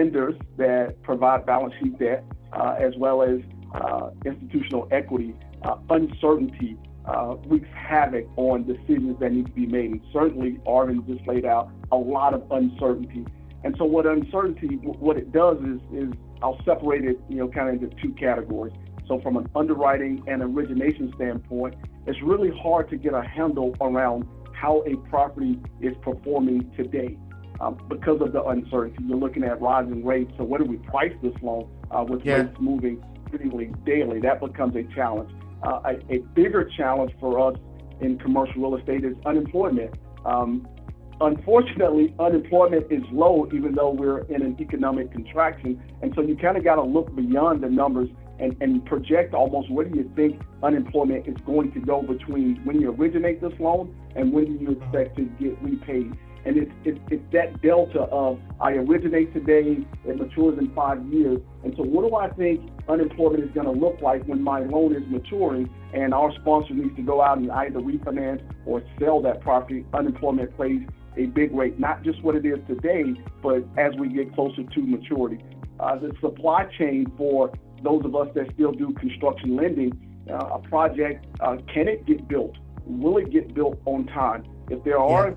lenders that provide balance sheet debt, as well as institutional equity, uncertainty wreaks havoc on decisions that need to be made. And certainly, Arvin just laid out a lot of uncertainty. And so what it does is I'll separate it, kind of into two categories. So from an underwriting and origination standpoint, it's really hard to get a handle around how a property is performing today because of the uncertainty. You're looking at rising rates. So what do we price this loan with rates moving seemingly daily? That becomes a challenge. A bigger challenge for us in commercial real estate is unemployment. Unfortunately, unemployment is low, even though we're in an economic contraction. And so you kind of got to look beyond the numbers and project almost where do you think unemployment is going to go between when you originate this loan and when do you expect to get repaid. And it's that delta of I originate today, it matures in 5 years. And so what do I think unemployment is going to look like when my loan is maturing and our sponsor needs to go out and either refinance or sell that property? Unemployment plays a big rate, not just what it is today, but as we get closer to maturity. The supply chain for those of us that still do construction lending, a project, can it get built? Will it get built on time? If there are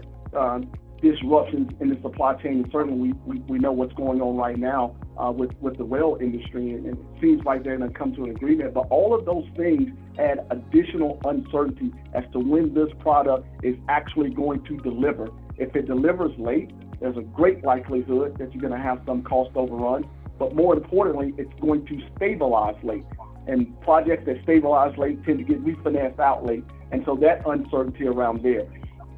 disruptions in the supply chain, and certainly we know what's going on right now with the rail industry, and it seems like they're going to come to an agreement, but all of those things add additional uncertainty as to when this product is actually going to deliver. If it delivers late, there's a great likelihood that you're going to have some cost overrun, but more importantly, it's going to stabilize late. And projects that stabilize late tend to get refinanced out late, and so that uncertainty around there.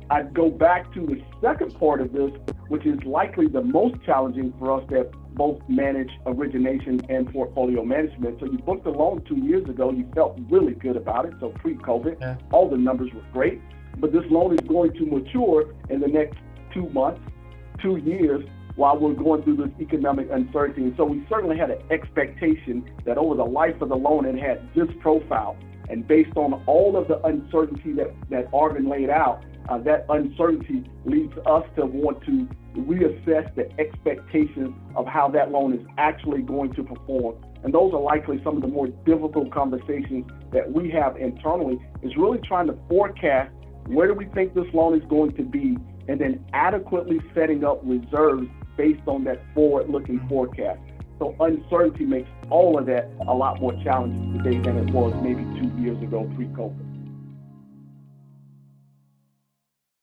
I'd go back to the second part of this, which is likely the most challenging for us that both manage origination and portfolio management. So you booked a loan 2 years ago, you felt really good about it, so pre-COVID, all the numbers were great, but this loan is going to mature in the next 2 months, 2 years, while we're going through this economic uncertainty. And so we certainly had an expectation that over the life of the loan it had this profile. And based on all of the uncertainty that Arvin laid out, that uncertainty leads us to want to reassess the expectations of how that loan is actually going to perform. And those are likely some of the more difficult conversations that we have internally, is really trying to forecast where do we think this loan is going to be, and then adequately setting up reserves based on that forward-looking forecast. So uncertainty makes all of that a lot more challenging today than it was maybe 2 years ago pre-COVID.